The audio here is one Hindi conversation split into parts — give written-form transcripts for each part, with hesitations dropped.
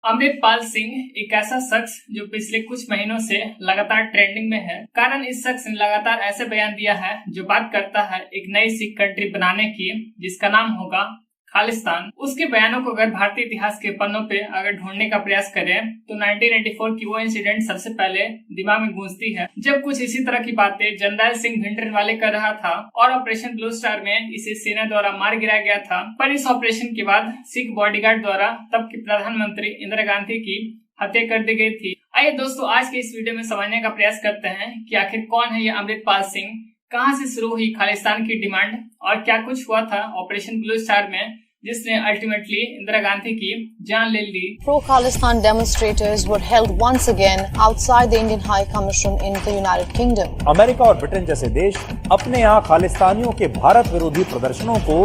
अमृतपाल सिंह एक ऐसा शख्स जो पिछले कुछ महीनों से लगातार ट्रेंडिंग में है। कारण इस शख्स ने लगातार ऐसे बयान दिया है जो बात करता है एक नई सिख कंट्री बनाने की, जिसका नाम होगा खालिस्तान। उसके बयानों को अगर भारतीय इतिहास के पन्नों पे अगर ढूंढने का प्रयास करें तो 1984 की वो इंसिडेंट सबसे पहले दिमाग में गूंजती है, जब कुछ इसी तरह की बातें जनरल सिंह भिंडरनवाले कर रहा था और ऑपरेशन ब्लू स्टार में इसे सेना द्वारा मार गिराया गया था। पर इस ऑपरेशन के बाद सिख बॉडीगार्ड द्वारा तब की प्रधानमंत्री इंदिरा गांधी की हत्या कर दी गई थी। आइए दोस्तों, आज के इस वीडियो में समझने का प्रयास करते हैं कि आखिर कौन है ये अमृतपाल सिंह, कहां से शुरू हुई खालिस्तान की डिमांड और क्या कुछ हुआ था ऑपरेशन ब्लू स्टार में जिसने अल्टीमेटली इंदिरा गांधी की जान ले ली। Pro-Khalistan demonstrators were held once again outside the Indian High Commission in the United Kingdom. America और ब्रिटेन जैसे देश अपने यहाँ खालिस्तानियों के भारत विरोधी प्रदर्शनों को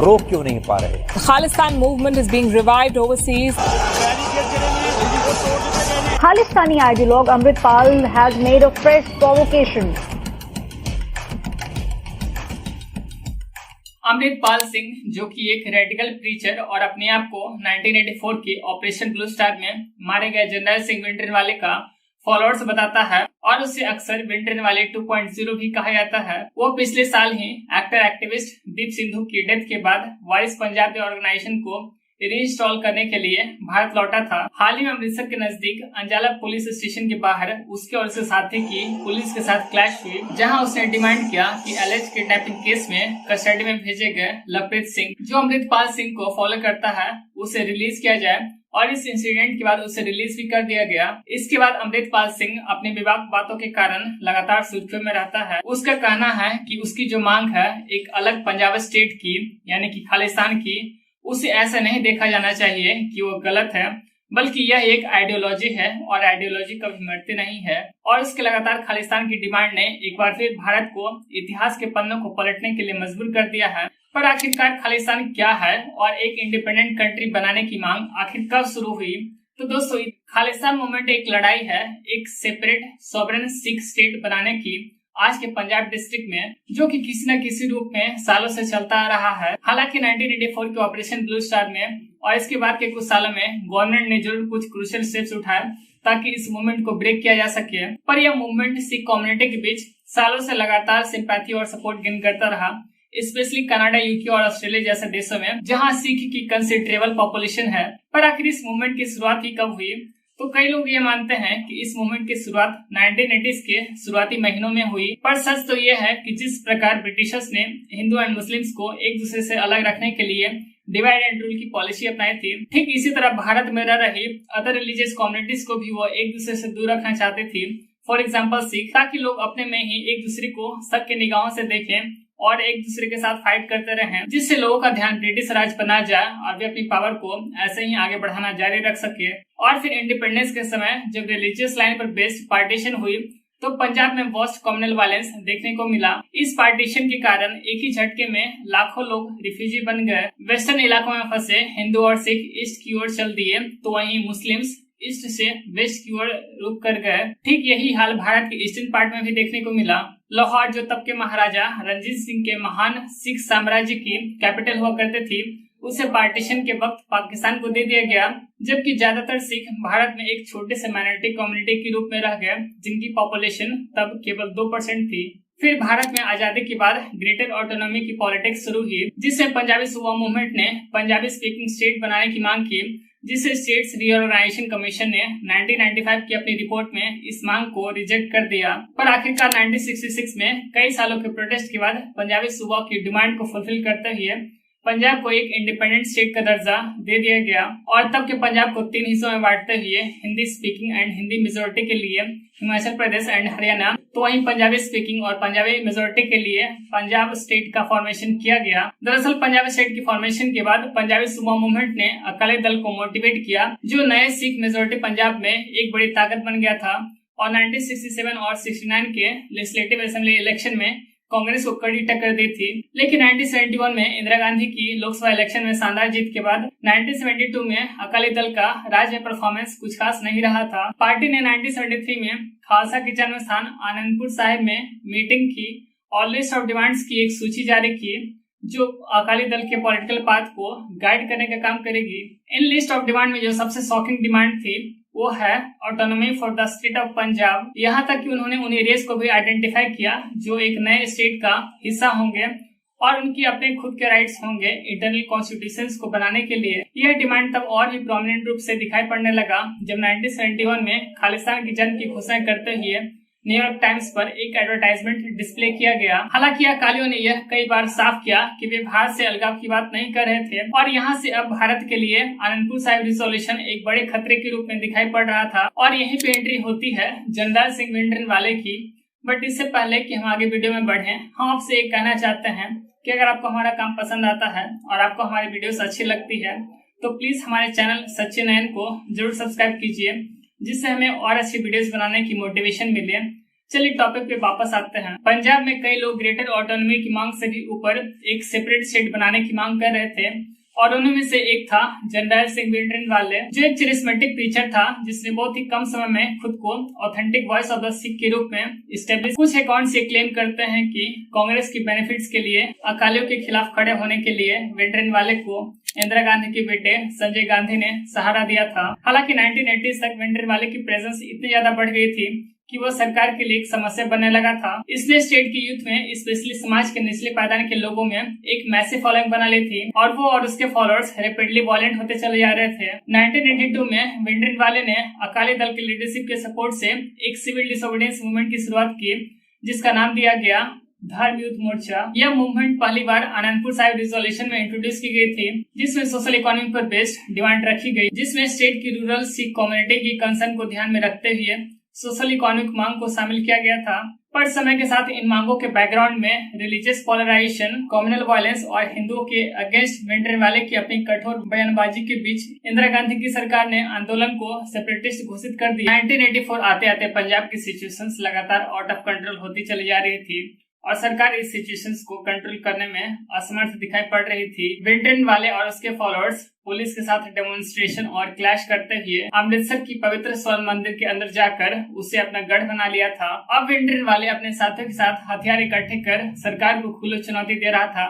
रोक क्यों नहीं पा रहे? The Khalistan movement is being revived overseas. Khalistani ideologue Amritpal has made a fresh provocation. Amritpal Singh, जो कि एक रेडिकल प्रीचर और अपने आप को 1984 के ऑपरेशन ब्लू स्टार में मारे गए जनरल सिंह भिंडरनवाले का फॉलोअर्स बताता है और उसे अक्सर भिंडरनवाले 2.0 भी कहा जाता है। वो पिछले साल ही एक्टर एक्टिविस्ट दीप सिंधु की डेथ के बाद वारिस पंजाबी ऑर्गेनाइजेशन को रीइंस्टॉल करने के लिए भारत लौटा था। हाल ही में अमृतसर के नजदीक अंजाला पुलिस स्टेशन के बाहर उसके और उसके साथी की पुलिस के साथ क्लैश हुई, जहां उसने डिमांड किया कि एलिज किडनैपिंग केस में कस्टडी में भेजे गए लवप्रीत सिंह, जो अमृतपाल सिंह को फॉलो करता है, उसे रिलीज किया जाए और इस इंसिडेंट के बाद उसे रिलीज भी कर दिया गया। इसके बाद अमृतपाल सिंह अपनी विवाद बातों के कारण लगातार सुर्खियों में रहता है। उसका कहना है कि उसकी जो मांग है एक अलग पंजाब स्टेट की, यानी कि खालिस्तान की, उसे ऐसा नहीं देखा जाना चाहिए कि वो गलत है, बल्कि यह एक आइडियोलॉजी है और आइडियोलॉजी कभी मरती नहीं है। और उसके लगातार खालिस्तान की डिमांड ने एक बार फिर भारत को इतिहास के पन्नों को पलटने के लिए मजबूर कर दिया है। पर आखिरकार खालिस्तान क्या है और एक इंडिपेंडेंट कंट्री बनाने की मांग आखिर कब शुरू हुई? तो दोस्तों, खालिस्तान मूवमेंट एक लड़ाई है एक सेपरेट सॉवरेन सिख स्टेट बनाने की आज के पंजाब डिस्ट्रिक्ट में, जो कि किसी न किसी रूप में सालों से चलता आ रहा है। हालांकि 1984 के ऑपरेशन ब्लू स्टार में और इसके बाद के कुछ सालों में गवर्नमेंट ने जरूर कुछ क्रूशियल स्टेप्स उठाए ताकि इस मूवमेंट को ब्रेक किया जा सके, पर यह मूवमेंट सिख कम्युनिटी के बीच सालों से लगातार सिंपैथी और सपोर्ट गेन करता रहा, स्पेशली कनाडा, यूके और ऑस्ट्रेलिया जैसे देशों में जहाँ सिख की कंसिडरेबल पॉपुलेशन है। पर आखिर इस मूवमेंट की शुरुआत ही कब हुई? तो कई लोग ये मानते हैं कि इस मूवमेंट की शुरुआत 1980s के शुरुआती महीनों में हुई, पर सच तो ये है कि जिस प्रकार ब्रिटिशर्स ने हिंदू एंड मुस्लिम्स को एक दूसरे से अलग रखने के लिए डिवाइड एंड रूल की पॉलिसी अपनाई थी, ठीक इसी तरह भारत में रह रही अदर रिलीजियस कम्युनिटीज को भी वो एक दूसरे से दूर रखना चाहती थी। फॉर एग्जाम्पल सिख, ताकि लोग अपने में ही एक दूसरे को शक के निगाहों से देखें और एक दूसरे के साथ फाइट करते रहें, जिससे लोगों का ध्यान ब्रिटिश राज पर न जाए और वे अपनी पावर को ऐसे ही आगे बढ़ाना जारी रख सके। और फिर इंडिपेंडेंस के समय जब रिलीजियस लाइन पर बेस्ड पार्टीशन हुई तो पंजाब में वर्स्ट कम्युनल वायलेंस देखने को मिला। इस पार्टीशन के कारण एक ही झटके में लाखों लोग रिफ्यूजी बन गए। वेस्टर्न इलाकों में फंसे हिंदू और सिख ईस्ट की ओर चल दिए, तो वहीं मुस्लिम्स ईस्ट से वेस्ट की ओर रुक कर गए। ठीक यही हाल भारत के ईस्टर्न पार्ट में भी देखने को मिला। लाहौर, जो तब के महाराजा रणजीत सिंह के महान सिख साम्राज्य की कैपिटल हुआ करते थी, उसे पार्टीशन के वक्त पाकिस्तान को दे दिया गया, जबकि ज्यादातर सिख भारत में एक छोटे से माइनॉरिटी कम्युनिटी के रूप में रह गए, जिनकी पॉपुलेशन तब केवल 2% थी। फिर भारत में आजादी के बाद ग्रेटर ऑटोनॉमी की पॉलिटिक्स शुरू हुई, जिसमें पंजाबी सूबा मूवमेंट ने पंजाबी स्पीकिंग स्टेट बनाने की मांग की, जिसे स्टेट्स रीऑर्गेनाइजेशन कमीशन ने 1995 की अपनी रिपोर्ट में इस मांग को रिजेक्ट कर दिया। पर आखिरकार 1966 में कई सालों के प्रोटेस्ट के बाद पंजाबी सूबा की डिमांड को फुलफिल करते हुए पंजाब को एक इंडिपेंडेंट स्टेट का दर्जा दे दिया गया और तब के पंजाब को 3 हिस्सों में बांटते हुए Hindi speaking and Hindi majority के लिए हिमाचल प्रदेश एंड हरियाणा, तो वहीं पंजाबी स्पीकिंग और पंजाबी मेजोरिटी के लिए पंजाब स्टेट का फॉर्मेशन किया गया। दरअसल पंजाब स्टेट की फॉर्मेशन के बाद पंजाबी सूबा मूवमेंट ने अकाली दल को मोटिवेट किया, जो नए सिख मेजोरिटी पंजाब में एक बड़ी ताकत बन गया था और 1967 और 69 के लेजिस्लेटिव असेंबली इलेक्शन में कांग्रेस को कड़ी टक्कर दी थी। लेकिन 1971 में इंदिरा गांधी की लोकसभा इलेक्शन में शानदार जीत के बाद 1972 में अकाली दल का राज्य में परफॉर्मेंस कुछ खास नहीं रहा था। पार्टी ने 1973 में खालसा के जन्म स्थान आनंदपुर साहिब में मीटिंग की और लिस्ट ऑफ डिमांड्स की एक सूची जारी की, जो अकाली दल के पॉलिटिकल पाथ को गाइड करने का काम करेगी। इन लिस्ट ऑफ डिमांड में जो सबसे शॉकिंग डिमांड थी वो है autonomy for the state of Punjab. यहाँ तक कि उन्होंने उन एरियाज को भी आइडेंटिफाई किया जो एक नए स्टेट का हिस्सा होंगे और उनकी अपने खुद के राइट्स होंगे इंटरनल कॉन्स्टिट्यूशंस को बनाने के लिए। यह डिमांड तब और भी प्रोमिनेंट रूप से दिखाई पड़ने लगा जब 1971 में खालिस्तान की जंग की घोषणा करते हुए न्यूयॉर्क टाइम्स पर एक एडवर्टाइजमेंट डिस्प्ले किया गया। हालांकि अकालियों ने यह कई बार साफ किया कि वे भारत से अलगाव की बात नहीं कर रहे थे और यहाँ से अब भारत के लिए आनंदपुर साहिब रिजोल्यूशन एक बड़े खतरे के रूप में दिखाई पड़ रहा था और यहीं पे एंट्री होती है जनरल सिंह भिंडरानवाले की। बट इससे पहले कि हम आगे वीडियो में बढ़े, हम आपसे एक कहना चाहते हैं कि अगर आपको हमारा काम पसंद आता है और आपको हमारी वीडियोस अच्छी लगती है तो प्लीज हमारे चैनल सच्चे नयन को जरूर सब्सक्राइब कीजिए, जिससे हमें और अच्छी वीडियोस बनाने की मोटिवेशन मिले। चलिए टॉपिक पे वापस आते हैं। पंजाब में कई लोग ग्रेटर ऑटोनॉमी की मांग से भी ऊपर एक सेपरेट स्टेट बनाने की मांग कर रहे थे और उनमें से एक था जनरल सिंह भिंडरानवाले, जो एक चरिस्मेटिक प्रीचर था जिसने बहुत ही कम समय में खुद को authentic voice of the Sikh के रूप में इस्टेब्लिश। कुछ अकाउंट्स ये क्लेम करते हैं कि कांग्रेस की बेनिफिट्स के लिए अकालियों के खिलाफ खड़े होने के लिए भिंडरानवाले को इंदिरा गांधी के बेटे संजय गांधी ने सहारा दिया था। हालांकि 1980s तक भिंडरानवाले की प्रेजेंस इतनी ज्यादा बढ़ गई थी कि वो सरकार के लिए एक समस्या बनने लगा था। इसने स्टेट की यूथ में, स्पेशली समाज के निचले पायदान के लोगों में एक मैसिव फॉलोइंग बना ली थी और वो और उसके फॉलोअर्स रैपिडली वॉयलेंट होते चले जा रहे थे। 1982 में भिंडरानवाले ने अकाली दल की लीडरशिप के सपोर्ट से एक सिविल डिसोबीडियंस मूवमेंट की शुरुआत की जिसका नाम दिया गया धर्म युद्ध मोर्चा। यह मूवमेंट पहली बार आनंदपुर साहिब रिजोल्यूशन में इंट्रोड्यूस की गई थी, जिसमें सोशल इकोनॉमी पर बेस्ड डिमांड रखी गई, जिसमें स्टेट की रूरल सिख कम्युनिटी की कंसर्न को ध्यान में रखते हुए सोशल इकोनॉमिक मांग को शामिल किया गया था। पर समय के साथ इन मांगों के बैकग्राउंड में रिलीजियस पोलराइजेशन, कम्युनल वायलेंस और हिंदुओं के अगेंस्ट भिंडरानवाले की अपनी कठोर बयानबाजी के बीच इंदिरा गांधी की सरकार ने आंदोलन को सेपरेटिस्ट घोषित कर दिया। 1984 आते आते पंजाब की सिचुएशंस लगातार आउट ऑफ कंट्रोल होती चली जा रही थी और सरकार इस सिचुएशंस को कंट्रोल करने में असमर्थ दिखाई पड़ रही थी। भिंडरानवाले और उसके फॉलोअर्स पुलिस के साथ डेमोन्स्ट्रेशन और क्लैश करते हुए अमृतसर की पवित्र स्वर्ण मंदिर के अंदर जाकर उसे अपना गढ़ बना लिया था। अब भिंडरानवाले अपने साथियों के साथ हथियार इकट्ठे कर सरकार को खुली चुनौती दे रहा था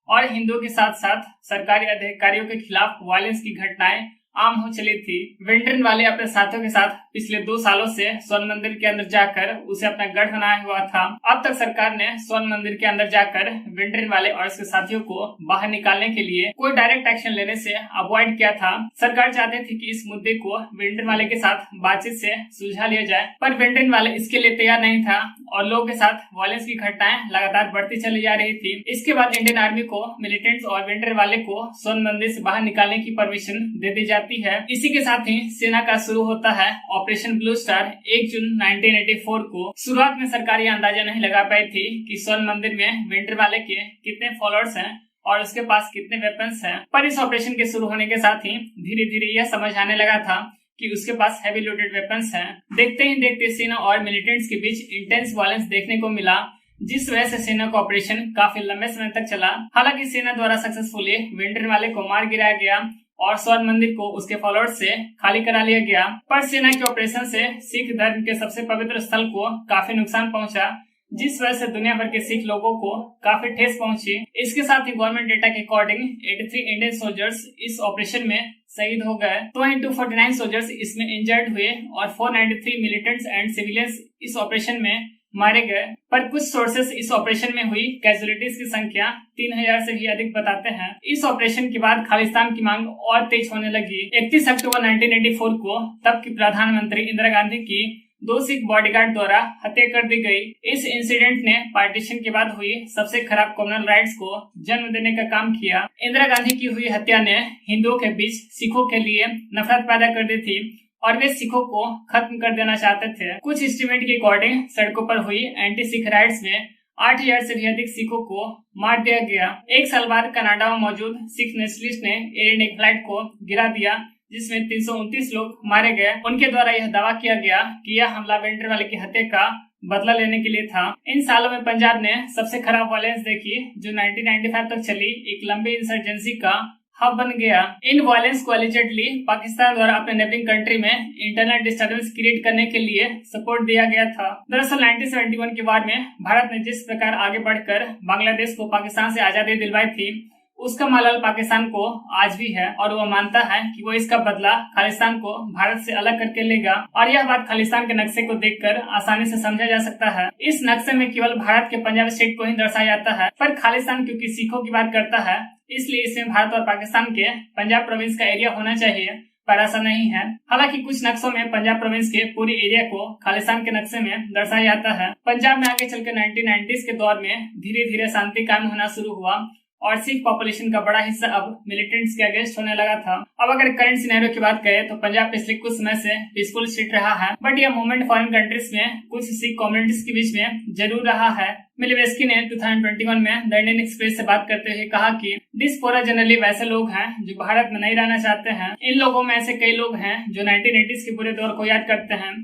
और हिंदुओं के साथ साथ सरकारी अधिकारियों के खिलाफ वायलेंस की घटनाएं आम हो चली थी। भिंडरानवाले अपने साथियों के साथ पिछले 2 सालों से स्वर्ण मंदिर के अंदर जाकर उसे अपना गढ़ बनाया हुआ था। अब तक सरकार ने स्वर्ण मंदिर के अंदर जाकर भिंडरानवाले और उसके साथियों को बाहर निकालने के लिए कोई डायरेक्ट एक्शन लेने से अवॉइड किया था। सरकार चाहती थी कि इस मुद्दे को भिंडरानवाले के साथ बातचीत से सुलझा लिया जाए, पर भिंडरानवाले इसके लिए तैयार नहीं था और लोगों के साथ वायलेंस की घटनाएं लगातार बढ़ती चली जा रही थी। इसके बाद इंडियन आर्मी को मिलिटेंट्स और भिंडरानवाले को स्वर्ण मंदिर से बाहर निकालने की परमिशन दे दी जाती है। इसी के साथ ही सेना का शुरू होता है ऑपरेशन ब्लू स्टार 1 जून 1984 को। शुरुआत में सरकार ये अंदाजा नहीं लगा पाई थी कि स्वर्ण मंदिर में भिंडरानवाले के कितने फॉलोअर्स हैं और उसके पास कितने वेपन्स हैं, पर इस ऑपरेशन के शुरू होने के साथ ही धीरे धीरे यह समझ आने लगा था कि उसके पास हैवी लोडेड वेपन्स हैं। देखते ही देखते सेना और मिलिटेंट्स के बीच इंटेंस वायलेंस देखने को मिला, जिस वजह से सेना का ऑपरेशन काफी लंबे समय तक चला। हालांकि सेना द्वारा सक्सेसफुली भिंडरानवाले को मार गिराया गया और स्वर्ण मंदिर को उसके फॉलोअर्स से खाली करा लिया गया, पर सेना के ऑपरेशन से सिख धर्म के सबसे पवित्र स्थल को काफी नुकसान पहुंचा, जिस वजह से दुनिया भर के सिख लोगों को काफी ठेस पहुंची। इसके साथ ही गवर्नमेंट डेटा के अकॉर्डिंग 83 इंडियन सोल्जर्स इस ऑपरेशन में शहीद हो गए, 249 सोल्जर्स इसमें इंजर्ड हुए और 493 मिलिटेंट्स एंड सिविलियंस इस ऑपरेशन में मारे गए। पर कुछ सोर्सेस इस ऑपरेशन में हुई कैजुअलिटीज की संख्या 3000 से भी अधिक बताते हैं। इस ऑपरेशन के बाद खालिस्तान की मांग और तेज होने लगी। 31 अक्टूबर 1984 को तब की प्रधानमंत्री इंदिरा गांधी की 2 सिख बॉडीगार्ड द्वारा हत्या कर दी गई। इस इंसिडेंट ने पार्टीशन के बाद हुई सबसे खराब कम्युनल राइट्स को जन्म देने का काम किया। इंदिरा गांधी की हुई हत्या ने हिंदुओं के बीच सिखों के लिए नफरत पैदा कर दी थी और वे सिखों को खत्म कर देना चाहते थे। कुछ एस्टिमेट के अकॉर्डिंग सड़कों पर हुई एंटी सिख राइट्स में 8000 से भी अधिक सिखों को मार दिया गया। 1 साल बाद कनाडा में मौजूद सिख नेशनलिस्ट ने एयर इंडिया फ्लाइट को गिरा दिया, जिसमें 329 लोग मारे गए। उनके द्वारा यह दावा किया गया कि यह हमला भिंडरानवाले की हत्या का बदला लेने के लिए था। इन सालों में पंजाब ने सबसे खराब वायलेंस देखी, जो 1995 तक चली। एक लंबी इंसर्जेंसी का हब बन गया। इन वायलेंस को एलिजेडली पाकिस्तान द्वारा अपने नेबरिंग कंट्री में इंटरनल डिस्टर्बेंस क्रिएट करने के लिए सपोर्ट दिया गया था। दरअसल 1971 के वार में भारत ने जिस प्रकार आगे बढ़कर बांग्लादेश को पाकिस्तान से आजादी दिलवाई थी, उसका मलाल पाकिस्तान को आज भी है और वो मानता है कि वो इसका बदला खालिस्तान को भारत से अलग करके लेगा। और यह बात खालिस्तान के नक्शे को देखकर आसानी से समझा जा सकता है। इस नक्शे में केवल भारत के पंजाब स्टेट को ही दर्शाया जाता है, पर खालिस्तान क्योंकि सिखों की बात करता है, इसलिए इसमें भारत और पाकिस्तान के पंजाब प्रोविंस का एरिया होना चाहिए, पर ऐसा नहीं है। हालांकि कुछ नक्शों में पंजाब प्रोविंस के पूरे एरिया को खालिस्तान के नक्शे में दर्शाया जाता है। पंजाब में आगे चलकर 1990s के दौर में धीरे धीरे शांति कायम होना शुरू हुआ और सिख पॉपुलेशन का बड़ा हिस्सा अब मिलिटेंट्स के अगेंस्ट होने लगा था। अब अगर करंट सिनेरियो की बात करें तो पंजाब पिछले कुछ समय से पीसफुल स्टेट रहा है, बट यह मूवमेंट फॉरेन कंट्रीज में कुछ सिख कम्युनिटीज के बीच में जरूर रहा है। मिलेवेस्की ने 2021 में द इंडियन एक्सप्रेस से बात करते हुए कहा कि डिस्पोरा जनरली वैसे लोग हैं जो भारत में नहीं रहना चाहते हैं। इन लोगों में ऐसे कई लोग हैं जो 1980s के पूरे दौर को याद करते हैं,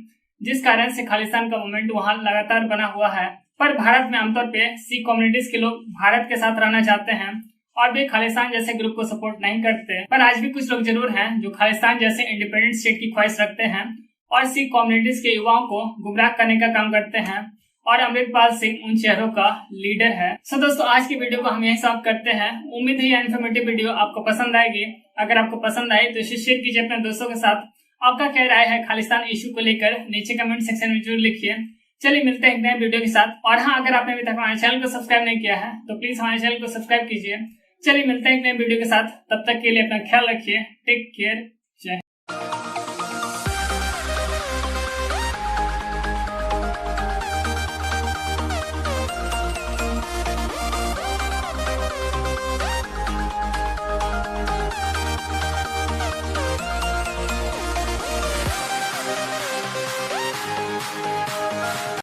जिस कारण से खालिस्तान का मूवमेंट वहाँ लगातार बना हुआ है। पर भारत में आमतौर पे सिख कम्युनिटीज के लोग भारत के साथ रहना चाहते हैं और वे खालिस्तान जैसे ग्रुप को सपोर्ट नहीं करते। पर आज भी कुछ लोग जरूर हैं जो खालिस्तान जैसे इंडिपेंडेंट स्टेट की ख्वाहिश रखते हैं और सिख कम्युनिटीज के युवाओं को गुमराह करने का काम करते हैं, और अमृतपाल सिंह उन चेहरों का लीडर है। सो दोस्तों, आज की वीडियो को हम यहीं समाप्त करते हैं। उम्मीद है यह इन्फॉर्मेटिव वीडियो आपको पसंद आएगी। अगर आपको पसंद आए तो इसे शेयर कीजिए अपने दोस्तों के साथ। आपका क्या राय है खालिस्तान इशू को लेकर, नीचे कमेंट सेक्शन में जरूर लिखिए। चलिए मिलते हैं एक नए वीडियो के साथ। और हाँ, अगर आपने अभी तक हमारे चैनल को सब्सक्राइब नहीं किया है तो प्लीज हमारे चैनल को सब्सक्राइब कीजिए। चलिए मिलते हैं एक नए वीडियो के साथ, तब तक के लिए अपना ख्याल रखिए। Take care.